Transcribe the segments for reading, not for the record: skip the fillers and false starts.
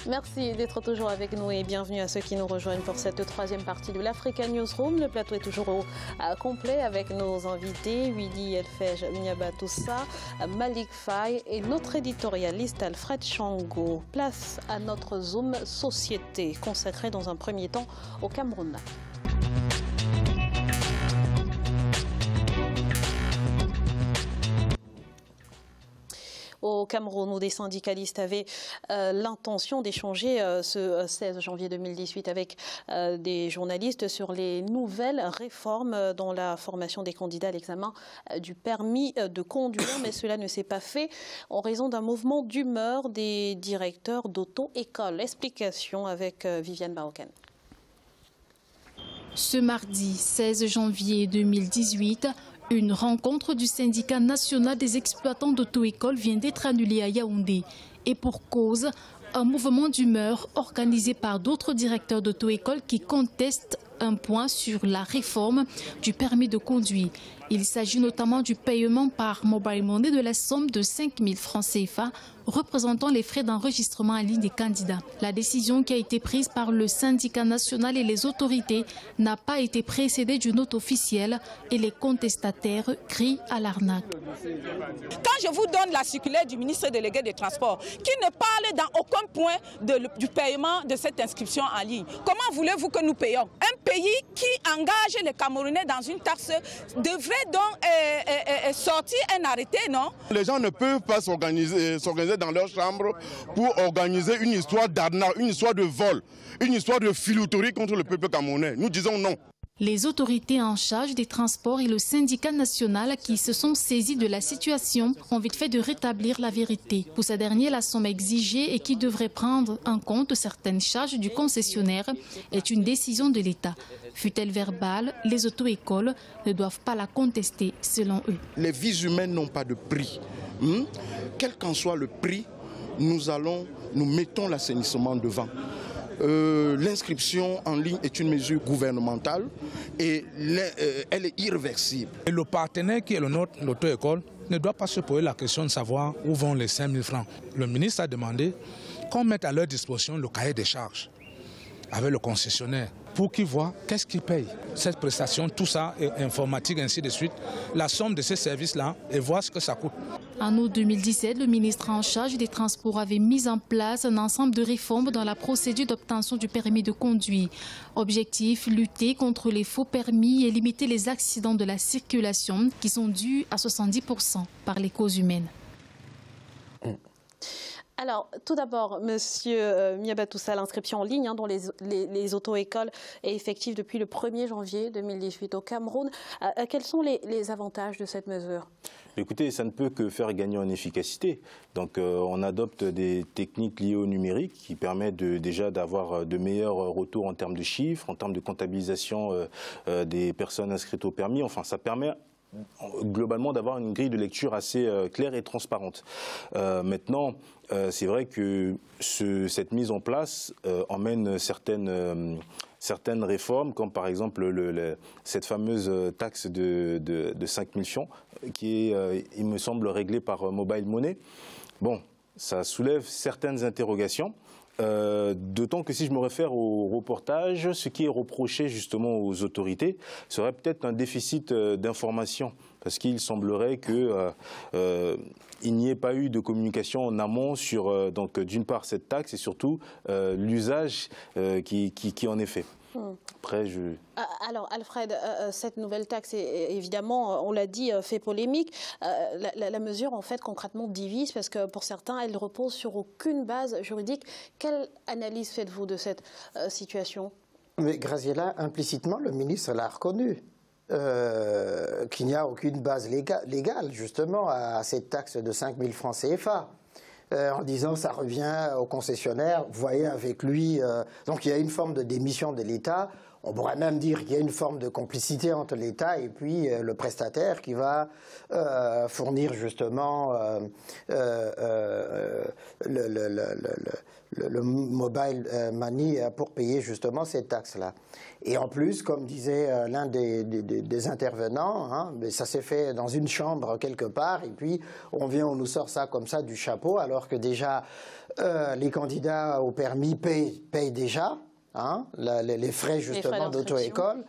Merci d'être toujours avec nous et bienvenue à ceux qui nous rejoignent pour cette troisième partie de l'Africa Newsroom. Le plateau est toujours au complet avec nos invités, Willy Elfej Niabatoussa, Malik Faye et notre éditorialiste Alfred Chango. Place à notre Zoom Société consacré dans un premier temps au Cameroun. Au Cameroun, où des syndicalistes avaient l'intention d'échanger ce 16 janvier 2018 avec des journalistes sur les nouvelles réformes dans la formation des candidats à l'examen du permis de conduire. Mais cela ne s'est pas fait en raison d'un mouvement d'humeur des directeurs d'auto-école. Explication avec Viviane Baroken. Ce mardi 16 janvier 2018, une rencontre du syndicat national des exploitants d'auto-école vient d'être annulée à Yaoundé. Et pour cause, un mouvement d'humeur organisé par d'autres directeurs d'auto-école qui contestent un point sur la réforme du permis de conduire. Il s'agit notamment du paiement par mobile money de la somme de 5 000 francs CFA représentant les frais d'enregistrement en ligne des candidats. La décision qui a été prise par le syndicat national et les autorités n'a pas été précédée d'une note officielle et les contestataires crient à l'arnaque. Quand je vous donne la circulaire du ministre délégué des Transports qui ne parle dans aucun point du paiement de cette inscription en ligne, comment voulez-vous que nous payons? Un pays qui engage les Camerounais dans une taxe devrait donc sortir un arrêté, non? Les gens ne peuvent pas s'organiser dans leur chambre pour organiser une histoire d'arnaque, une histoire de vol, une histoire de filouterie contre le peuple camerounais. Nous disons non. Les autorités en charge des transports et le syndicat national qui se sont saisis de la situation ont vite fait de rétablir la vérité. Pour ces derniers, la somme exigée et qui devrait prendre en compte certaines charges du concessionnaire est une décision de l'État. Fut-elle verbale, les auto-écoles ne doivent pas la contester selon eux. Les vies humaines n'ont pas de prix. Quel qu'en soit le prix, nous mettons l'assainissement devant. L'inscription en ligne est une mesure gouvernementale et elle est irréversible. Et le partenaire qui est le nôtre, l'auto-école, ne doit pas se poser la question de savoir où vont les 5 000 francs. Le ministre a demandé qu'on mette à leur disposition le cahier des charges avec le concessionnaire pour qu'ils voient qu'est-ce qu'ils payent. Cette prestation, tout ça, informatique, ainsi de suite, la somme de ces services-là et voir ce que ça coûte. En août 2017, le ministre en charge des Transports avait mis en place un ensemble de réformes dans la procédure d'obtention du permis de conduire. Objectif, lutter contre les faux permis et limiter les accidents de la circulation qui sont dus à 70% par les causes humaines. Alors, tout d'abord, Monsieur Niabatoussa, l'inscription en ligne dans les auto-écoles est effective depuis le 1er janvier 2018 au Cameroun. Quels sont les avantages de cette mesure? Écoutez, ça ne peut que faire gagner en efficacité. Donc, on adopte des techniques liées au numérique qui permettent déjà d'avoir de meilleurs retours en termes de chiffres, en termes de comptabilisation des personnes inscrites au permis. Enfin, ça permet globalement d'avoir une grille de lecture assez claire et transparente. Maintenant, c'est vrai que cette mise en place emmène certaines réformes, comme par exemple cette fameuse taxe de 5 000 francs, qui est, il me semble, réglée par mobile money. Bon, ça soulève certaines interrogations. D'autant que si je me réfère au reportage, ce qui est reproché justement aux autorités serait peut-être un déficit d'information, parce qu'il semblerait que il n'y ait pas eu de communication en amont sur donc d'une part cette taxe et surtout l'usage qui en est fait. Après, Alors, Alfred, cette nouvelle taxe, évidemment, on l'a dit, fait polémique. La mesure, en fait, concrètement divise parce que pour certains, elle repose sur aucune base juridique. Quelle analyse faites-vous de cette situation? Mais Graziella, implicitement, le ministre l'a reconnu. Qu'il n'y a aucune base légale, justement, à cette taxe de 5 000 francs CFA. En disant ça revient au concessionnaire, vous voyez avec lui, donc il y a une forme de démission de l'État On pourrait même dire qu'il y a une forme de complicité entre l'État et puis le prestataire qui va fournir justement le mobile money pour payer justement ces taxes-là. Et en plus, comme disait l'un des intervenants, hein, mais ça s'est fait dans une chambre quelque part, et puis on nous sort ça comme ça du chapeau, alors que déjà les candidats au permis payent déjà. Hein, les frais justement d'auto-école.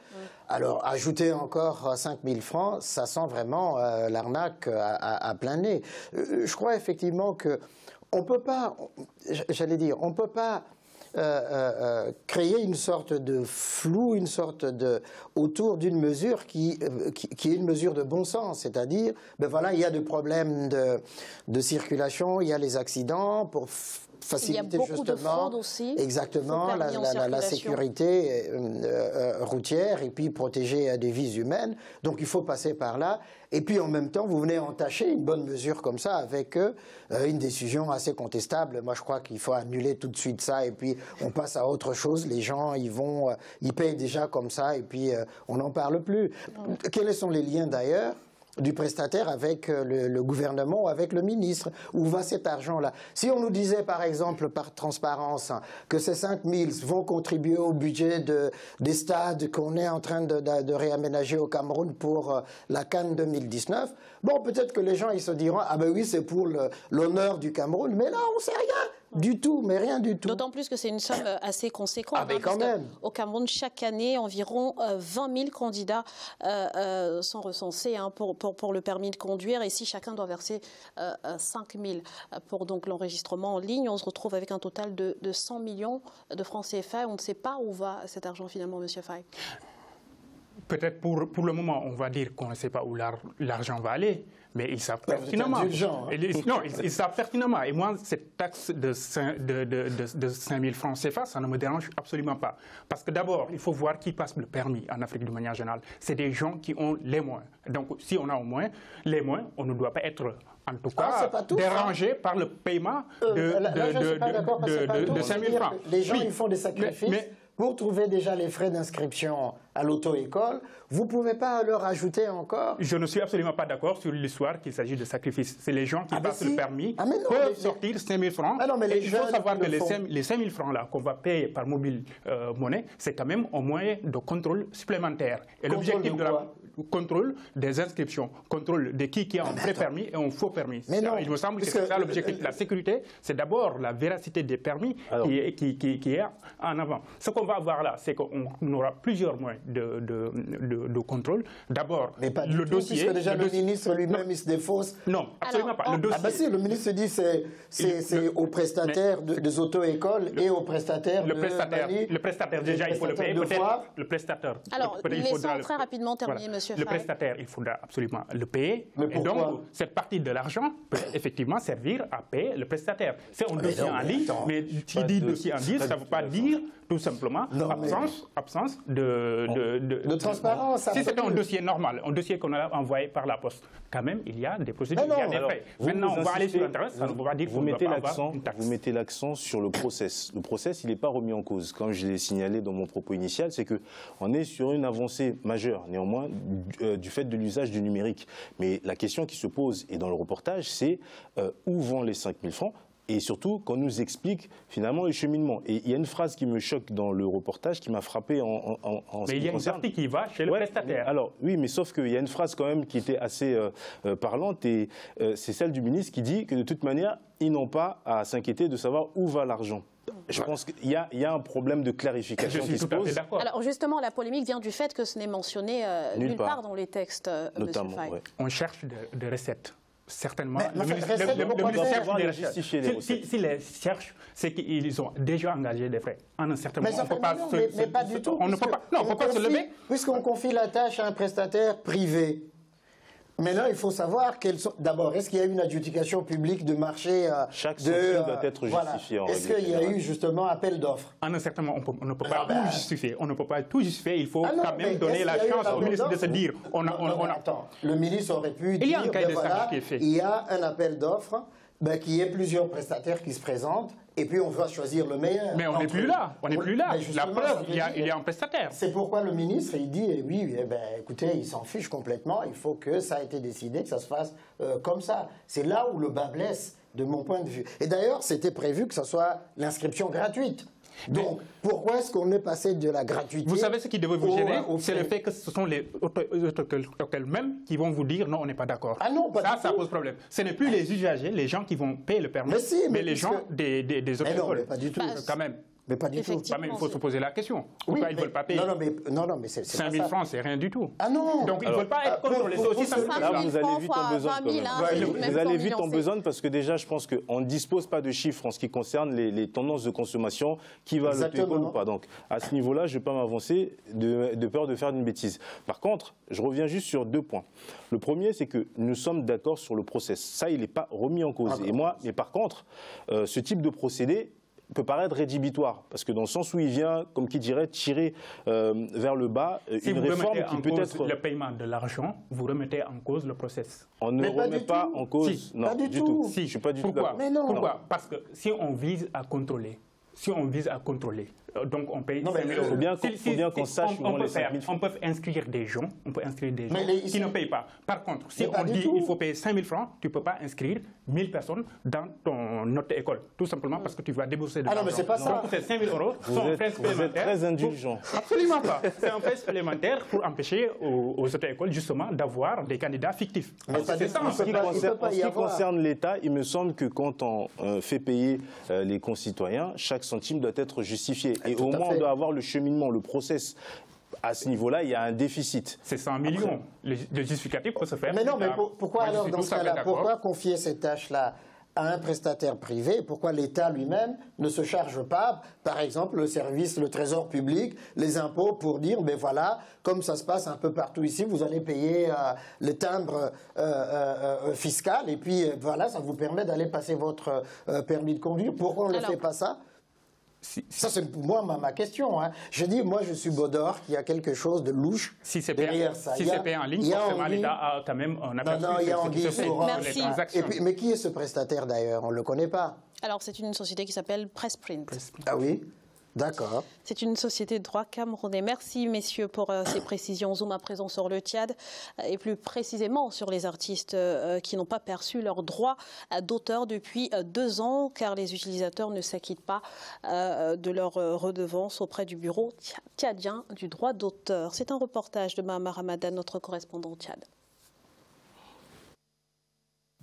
Alors, ajouter encore 5 000 francs, ça sent vraiment l'arnaque à plein nez. Je crois effectivement que on peut pas, j'allais dire, on peut pas créer une sorte de flou, une sorte de autour d'une mesure qui est une mesure de bon sens, c'est-à-dire, ben voilà, il y a des problèmes de circulation, il y a les accidents pour faciliter justement aussi, exactement la sécurité routière et puis protéger des vies humaines. Donc il faut passer par là. Et puis en même temps, vous venez entacher une bonne mesure comme ça avec une décision assez contestable. Moi, je crois qu'il faut annuler tout de suite ça et puis on passe à autre chose. Les gens, ils payent déjà comme ça et puis on n'en parle plus. Quels sont les liens d'ailleurs du prestataire avec le gouvernement ou avec le ministre? Où va cet argent-là? Si on nous disait par exemple par transparence que ces 5 000 vont contribuer au budget des stades qu'on est en train de réaménager au Cameroun pour la CAN 2019, bon, peut-être que les gens ils se diront ah ben oui, c'est pour l'honneur du Cameroun, mais là on ne sait rien du tout, mais rien du tout. D'autant plus que c'est une somme assez conséquente. Ah, mais quand même. Au Cameroun, chaque année, environ 20 000 candidats sont recensés hein, pour le permis de conduire. Et si chacun doit verser 5 000 pour donc l'enregistrement en ligne, on se retrouve avec un total de 100 millions de francs CFA. On ne sait pas où va cet argent finalement, Monsieur Faye. Peut-être pour le moment, on va dire qu'on ne sait pas où l'argent va aller, mais ils savent pertinemment. Non, ils savent pertinemment. Et moi, cette taxe de 5 000 francs CFA, ça ne me dérange absolument pas. Parce que d'abord, il faut voir qui passe le permis en Afrique de manière générale. C'est des gens qui ont les moyens. Donc, si on a au moins les moyens, on ne doit pas être, en tout cas, dérangé par le paiement de 5 000 francs. Les gens, ils font des sacrifices. Pour trouver déjà les frais d'inscription à l'auto-école, vous ne pouvez pas leur ajouter encore? Je ne suis absolument pas d'accord sur l'histoire qu'il s'agit de sacrifice. C'est les gens qui passent le permis peuvent sortir 5 000 francs. Il faut savoir que les 5 000 francs là qu'on va payer par mobile monnaie, c'est quand même un moyen de contrôle supplémentaire. Et l'objectif de la contrôle des inscriptions, contrôle de qui a un vrai permis et un faux permis. Il me semble que c'est ça l'objectif. La sécurité, c'est d'abord la véracité des permis qui est en avant. Ce qu'on va avoir là, c'est qu'on aura plusieurs moyens de contrôle. D'abord, le dossier... Puisque déjà le ministre lui-même, il se défausse. Non, absolument pas. Le dossier... le ministre dit que c'est aux prestataires des auto-écoles et aux prestataires le prestataire, déjà, il faut le payer. Peut-être le prestataire. Alors, laissons très rapidement terminer, Monsieur Faye. Le prestataire, il faudra absolument le payer. Mais et donc, cette partie de l'argent peut effectivement servir à payer le prestataire. C'est un dossier en ligne, mais qui dit dossier en ligne, ça ne veut pas dire tout simplement absence de transparence. Si c'était un dossier normal, un dossier qu'on a envoyé par la poste, quand même, il y a des procédures, il y a des frais. Maintenant, on va aller sur Internet, ça ne veut pas dire qu'on ne doit pas avoir une taxe. Vous mettez l'accent sur le process. Le process, il n'est pas remis en cause. Comme je l'ai signalé dans mon propos initial, c'est qu'on est sur une avancée majeure, néanmoins, du fait de l'usage du numérique. Mais la question qui se pose, et dans le reportage, c'est où vont les 5 000 francs ? Et surtout, qu'on nous explique finalement le cheminement. Et il y a une phrase qui me choque dans le reportage, qui m'a frappé en mais il y a une partie qui va chez le prestataire. Alors, oui, mais sauf qu'il y a une phrase quand même qui était assez parlante, et c'est celle du ministre qui dit que de toute manière, ils n'ont pas à s'inquiéter de savoir où va l'argent. Je pense qu'il y a un problème de clarification qui se pose. Alors justement, la polémique vient du fait que ce n'est mentionné nulle part dans les textes, notamment, Monsieur Faye. On cherche des recettes. Certainement. Le ministère cherche des recettes. S'ils les cherchent, c'est qu'ils ont déjà engagé des frais. En un certain moment, on ne peut pas du tout. On ne peut pas. Non, on ne peut pas se lever. Puisqu'on confie la tâche à un prestataire privé. Mais là, il faut savoir d'abord, est-ce qu'il y a eu une adjudication publique de marché Chaque sanction doit être justifiée. Est-ce qu'il y a eu justement appel d'offres? En un certain moment, on ne peut pas tout justifier. On ne peut pas tout justifier. Il faut quand même donner la chance au ministre de se dire. Attends, le ministre aurait pu dire il y a un cahier de charges qui est fait. Il y a un appel d'offres qu'il y ait plusieurs prestataires qui se présentent et puis on va choisir le meilleur. Mais on n'est plus là, on n'est plus là. La preuve, il y a un prestataire. C'est pourquoi le ministre, il dit, oui, écoutez, il s'en fiche complètement, il faut que ça ait été décidé, que ça se fasse comme ça. C'est là où le bas blesse, de mon point de vue. Et d'ailleurs, c'était prévu que ce soit l'inscription gratuite. Donc, pourquoi est-ce qu'on est passé de la gratuité? Vous savez ce qui devrait vous gêner, c'est le fait que ce sont les hôtels mêmes qui vont vous dire non, on n'est pas d'accord. Ah non, pas du tout. Ça pose problème. Ce n'est plus les usagers, les gens qui vont payer le permis, mais les gens des autres écoles. Mais pas du tout. Quand même. Mais pas du tout. Il faut se poser la question. Pourquoi ils ne veulent pas payer? Non, mais c'est 5 000 francs, c'est rien du tout. Ah non. Donc ils ne veulent pas être contrôlés. C'est aussi simple. Là, vous allez vite en besogne. Vous allez vite en besogne parce que déjà, je pense qu'on ne dispose pas de chiffres en ce qui concerne les tendances de consommation, qui va à l'auto-école ou pas. Donc à ce niveau-là, je ne vais pas m'avancer de peur de faire une bêtise. Par contre, je reviens juste sur 2 points. Le premier, c'est que nous sommes d'accord sur le process. Ça, il n'est pas remis en cause. Mais par contre, ce type de procédé peut paraître rédhibitoire, parce que dans le sens où il vient, comme qui dirait, tirer vers le bas une réforme qui peut être... le paiement de l'argent, vous remettez en cause le process. On ne remet pas en cause... Si. Non, pas du tout. Si, je ne suis pas du tout d'accord. Pourquoi? Parce que si on vise à contrôler, donc on paye 5 000 euros. Il faut bien qu'on sache où vont les 5 000 francs. On peut inscrire des gens, qui ne payent pas. Par contre, si on dit qu'il faut payer 5 000 francs, tu ne peux pas inscrire 1000 personnes dans notre école. Tout simplement parce que tu vas débourser de l'argent. Ah non, mais c'est pas ça. Donc ces 5 000 euros sont un frais supplémentaire. Vous êtes très indulgent. Absolument pas. C'est un frais supplémentaire pour empêcher aux autres écoles justement d'avoir des candidats fictifs. C'est ça. En ce qui concerne l'État, il me semble que quand on fait payer les concitoyens, chaque centime doit être justifié. Et au moins, on doit avoir le cheminement, le process. À ce niveau-là, il y a un déficit. C'est 100 millions. Le justificatif peut se faire. Mais non, mais pourquoi alors, dans ce cas-là, pourquoi confier ces tâches-là à un prestataire privé? Pourquoi l'État lui-même ne se charge pas, par exemple, le service, le trésor public, les impôts, pour dire, ben voilà, comme ça se passe un peu partout ici, vous allez payer le timbre fiscal, et puis voilà, ça vous permet d'aller passer votre permis de conduire. Pourquoi on ne fait pas ça? Ça, c'est pour moi ma question. Hein. Je dis, moi, je suis Baudor, qu'il y a quelque chose de louche derrière ça. Si c'est payé en ligne, forcément, l'État a quand même un aperçu. Non, il y a Anguille sur les transactions. Mais qui est ce prestataire, d'ailleurs? On ne le connaît pas. Alors, c'est une société qui s'appelle Pressprint. Ah oui? D'accord. C'est une société de droit camerounais. Merci, messieurs, pour ces précisions. Zoom à présent sur le Tchad et plus précisément sur les artistes qui n'ont pas perçu leurs droits d'auteur depuis 2 ans, car les utilisateurs ne s'acquittent pas de leur redevance auprès du bureau tchadien du droit d'auteur. C'est un reportage de Mahama Ramadan, notre correspondant au Tchad.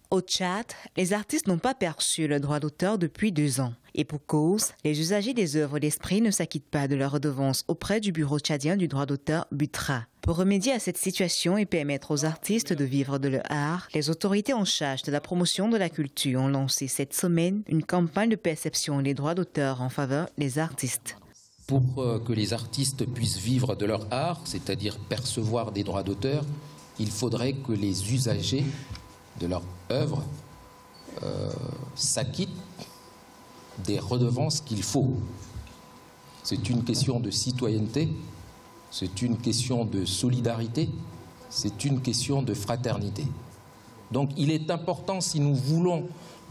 Au Tchad, les artistes n'ont pas perçu le droit d'auteur depuis 2 ans. Et pour cause, les usagers des œuvres d'esprit ne s'acquittent pas de leur redevance auprès du bureau tchadien du droit d'auteur BUTRA. Pour remédier à cette situation et permettre aux artistes de vivre de leur art, les autorités en charge de la promotion de la culture ont lancé cette semaine une campagne de perception des droits d'auteur en faveur des artistes. Pour que les artistes puissent vivre de leur art, c'est-à-dire percevoir des droits d'auteur, il faudrait que les usagers de leur œuvre s'acquittent des redevances qu'il faut. C'est une question de citoyenneté, c'est une question de solidarité, c'est une question de fraternité. Donc il est important, si nous voulons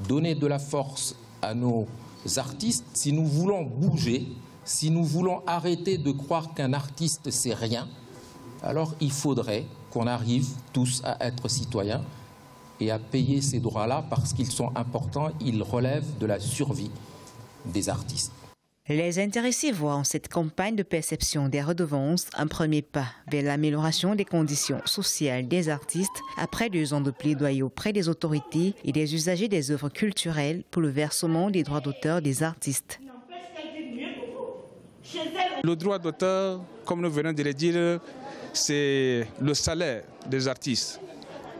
donner de la force à nos artistes, si nous voulons bouger, si nous voulons arrêter de croire qu'un artiste c'est rien, alors il faudrait qu'on arrive tous à être citoyens et à payer ces droits-là parce qu'ils sont importants, ils relèvent de la survie des artistes. Les intéressés voient en cette campagne de perception des redevances un premier pas vers l'amélioration des conditions sociales des artistes après 2 ans de plaidoyer auprès des autorités et des usagers des œuvres culturelles pour le versement des droits d'auteur des artistes. Le droit d'auteur, comme nous venons de le dire, c'est le salaire des artistes.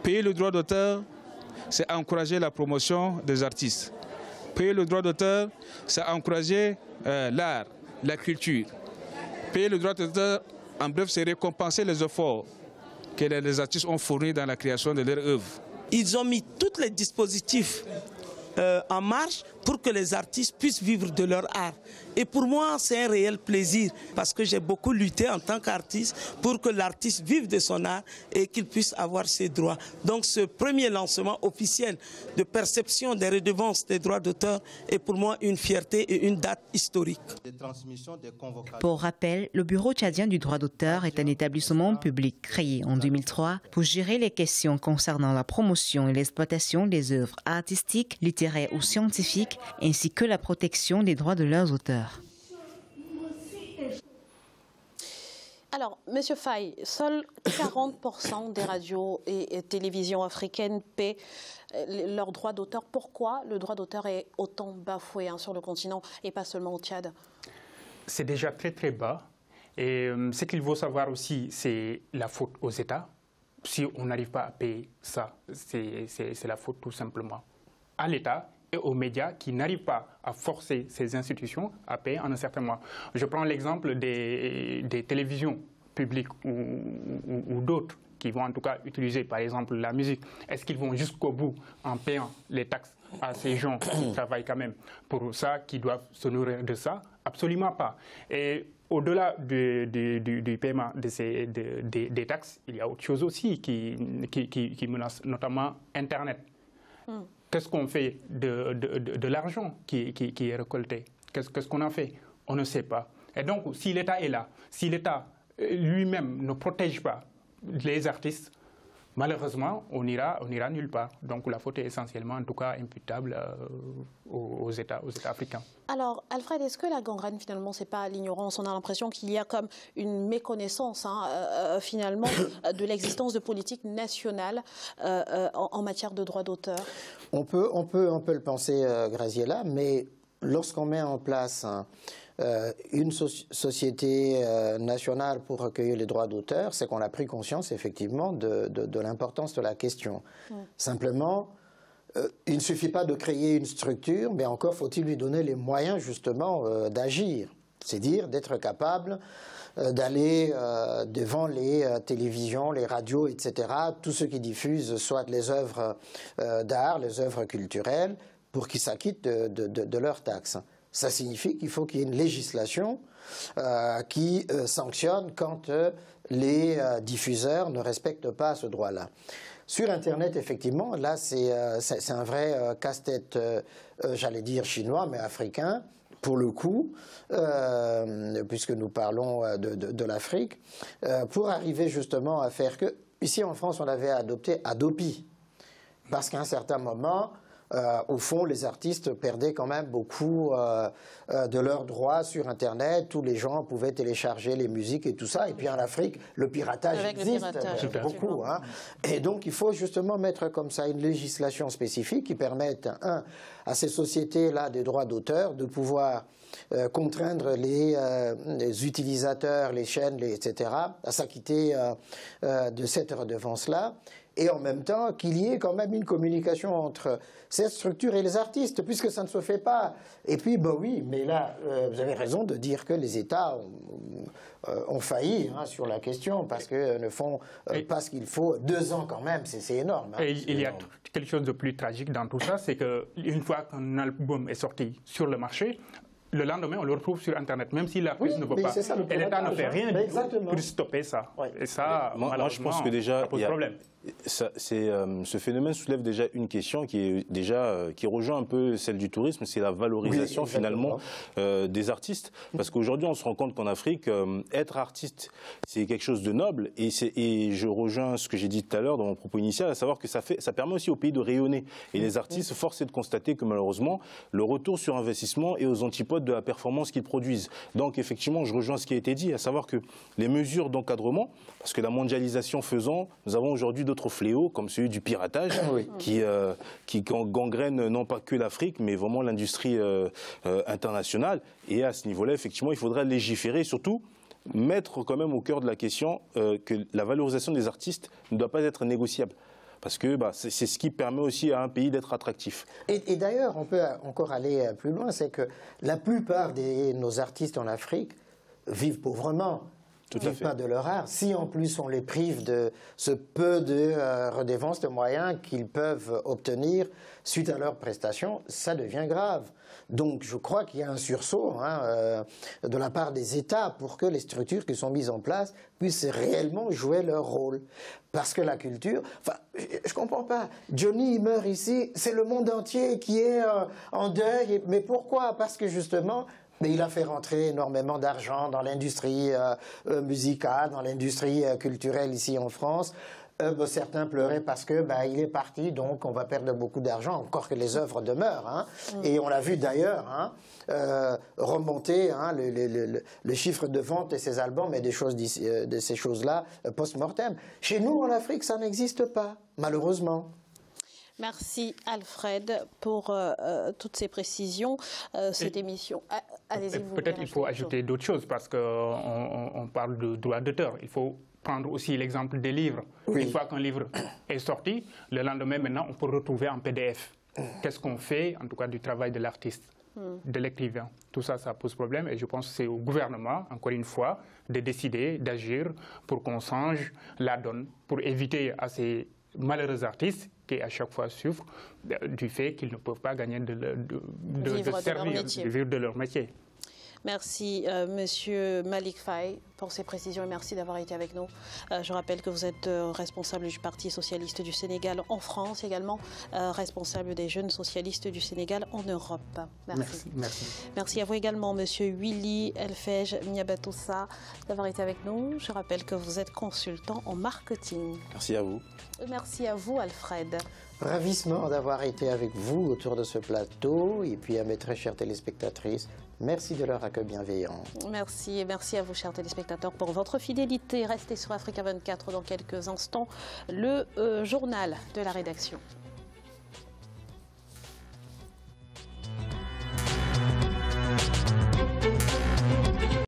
Payer le droit d'auteur, c'est encourager la promotion des artistes. Payer le droit d'auteur, c'est encourager l'art, la culture. Payer le droit d'auteur, en bref, c'est récompenser les efforts que les artistes ont fournis dans la création de leur œuvre. Ils ont mis tous les dispositifs en marche pour que les artistes puissent vivre de leur art. Et pour moi, c'est un réel plaisir parce que j'ai beaucoup lutté en tant qu'artiste pour que l'artiste vive de son art et qu'il puisse avoir ses droits. Donc ce premier lancement officiel de perception des redevances des droits d'auteur est pour moi une fierté et une date historique. Pour rappel, le Bureau tchadien du droit d'auteur est un établissement public créé en 2003 pour gérer les questions concernant la promotion et l'exploitation des œuvres artistiques, littéraires ou scientifiques, ainsi que la protection des droits de leurs auteurs. Alors, Monsieur Faye, seuls 40% des radios et télévisions africaines paient leurs droits d'auteur. Pourquoi le droit d'auteur est autant bafoué sur le continent et pas seulement au Tchad? C'est déjà très très bas. Et ce qu'il faut savoir aussi, c'est la faute aux États. Si on n'arrive pas à payer ça, c'est la faute tout simplement à l'État et aux médias qui n'arrivent pas à forcer ces institutions à payer en un certain mois. Je prends l'exemple des télévisions publiques ou d'autres qui vont en tout cas utiliser par exemple la musique. Est-ce qu'ils vont jusqu'au bout en payant les taxes à ces gens qui travaillent quand même pour ça, qui doivent se nourrir de ça? Absolument pas. Et au-delà du paiement des taxes, il y a autre chose aussi qui menace, notamment Internet. Qu'est-ce qu'on fait de l'argent qui est récolté? Qu'est-ce qu'on en fait? On ne sait pas. Et donc, si l'État est là, si l'État lui-même ne protège pas les artistes, malheureusement, on ira nulle part. Donc, la faute est essentiellement, en tout cas, imputable aux États africains. Alors, Alfred, est-ce que la gangrène, finalement, c'est pas l'ignorance? On a l'impression qu'il y a comme une méconnaissance, finalement, de l'existence de politiques nationales en matière de droits d'auteur. On peut le penser, Graziella, mais lorsqu'on met en place une société nationale pour recueillir les droits d'auteur, c'est qu'on a pris conscience, effectivement, de l'importance de la question. Simplement, il ne suffit pas de créer une structure, mais encore faut-il lui donner les moyens justement d'agir, c'est-à-dire d'être capable d'aller devant les télévisions, les radios, etc., tous ceux qui diffusent soit les œuvres d'art, les œuvres culturelles, pour qu'ils s'acquittent de leurs taxes. Ça signifie qu'il faut qu'il y ait une législation qui sanctionne quand les diffuseurs ne respectent pas ce droit-là. Sur Internet, effectivement, là, c'est un vrai casse-tête, j'allais dire chinois, mais africain, pour le coup, puisque nous parlons de l'Afrique, pour arriver justement à faire que... Ici, en France, on avait adopté Adopi, parce qu'à un certain moment... au fond, les artistes perdaient quand même beaucoup de leurs droits sur Internet. Tous les gens pouvaient télécharger les musiques et tout ça. Et puis en Afrique, le piratage existe beaucoup. Et donc, il faut justement mettre comme ça une législation spécifique qui permette, à ces sociétés-là des droits d'auteur de pouvoir contraindre les utilisateurs, les chaînes, etc., à s'acquitter de cette redevance-là. Et en même temps, qu'il y ait quand même une communication entre cette structure et les artistes, puisque ça ne se fait pas. Et puis, ben oui, mais là, vous avez raison de dire que les États ont failli sur la question, parce qu'ils ne font pas ce qu'il faut. 2 ans quand même, c'est énorme. Et il y a quelque chose de plus tragique dans tout ça, c'est qu'une fois qu'un album est sorti sur le marché, le lendemain, on le retrouve sur Internet, même si l'artiste ne veut pas. Et l'État ne fait rien pour stopper ça. Et ça, moi, je pense que déjà, ça pose problème. Ce phénomène soulève déjà une question qui rejoint un peu celle du tourisme, c'est la valorisation finalement des artistes. Parce qu'aujourd'hui, on se rend compte qu'en Afrique, être artiste, c'est quelque chose de noble. Et je rejoins ce que j'ai dit tout à l'heure dans mon propos initial, à savoir que ça permet aussi au pays de rayonner. Et les artistes, force est de constater que malheureusement, le retour sur investissement est aux antipodes de la performance qu'ils produisent. Donc effectivement, je rejoins ce qui a été dit, à savoir que les mesures d'encadrement, parce que la mondialisation faisant, nous avons aujourd'hui d'autres fléaux, comme celui du piratage, qui gangrène non pas que l'Afrique, mais vraiment l'industrie internationale. Et à ce niveau-là, effectivement, il faudra légiférer et surtout mettre quand même au cœur de la question que la valorisation des artistes ne doit pas être négociable. Parce que c'est ce qui permet aussi à un pays d'être attractif. Et d'ailleurs, on peut encore aller plus loin, c'est que la plupart de nos artistes en Afrique vivent pauvrement. vivent pas de leur art. Si en plus on les prive de ce peu de redevance de moyens qu'ils peuvent obtenir suite à leurs prestations, ça devient grave. Donc je crois qu'il y a un sursaut de la part des États pour que les structures qui sont mises en place puissent réellement jouer leur rôle. Parce que la culture, enfin, je comprends pas. Johnny, il meurt ici, c'est le monde entier qui est en deuil. Mais pourquoi? Parce que justement, mais il a fait rentrer énormément d'argent dans l'industrie musicale, dans l'industrie culturelle ici en France. Certains pleuraient parce que il est parti, donc on va perdre beaucoup d'argent, encore que les œuvres demeurent. Et on l'a vu d'ailleurs remonter le chiffre de vente de ces albums et de ces choses-là post-mortem. Chez nous, en Afrique, ça n'existe pas, malheureusement. Merci Alfred pour toutes ces précisions. Cette émission. Allez-y. Peut-être il faut ajouter d'autres choses parce qu'on parle de droit d'auteur. Il faut prendre aussi l'exemple des livres. Oui. Une fois qu'un livre est sorti, le lendemain, maintenant, on peut retrouver en PDF. Qu'est-ce qu'on fait, en tout cas, du travail de l'artiste, de l'écrivain? Tout ça, ça pose problème et je pense que c'est au gouvernement, encore une fois, de décider, d'agir pour qu'on change la donne, pour éviter à ces malheureux artistes qui à chaque fois souffrent du fait qu'ils ne peuvent pas gagner vivre de leur métier. Merci Monsieur Malick Faye pour ces précisions et merci d'avoir été avec nous. Je rappelle que vous êtes responsable du Parti socialiste du Sénégal en France, également responsable des jeunes socialistes du Sénégal en Europe. Merci. Merci à vous également Monsieur Willy Elfej Niabatoussa d'avoir été avec nous. Je rappelle que vous êtes consultant en marketing. Merci à vous. Merci à vous Alfred. Ravissement d'avoir été avec vous autour de ce plateau et puis à mes très chères téléspectatrices, merci de leur accueil bienveillant. Merci et merci à vous chers téléspectateurs pour votre fidélité. Restez sur Africa 24 dans quelques instants, le journal de la rédaction.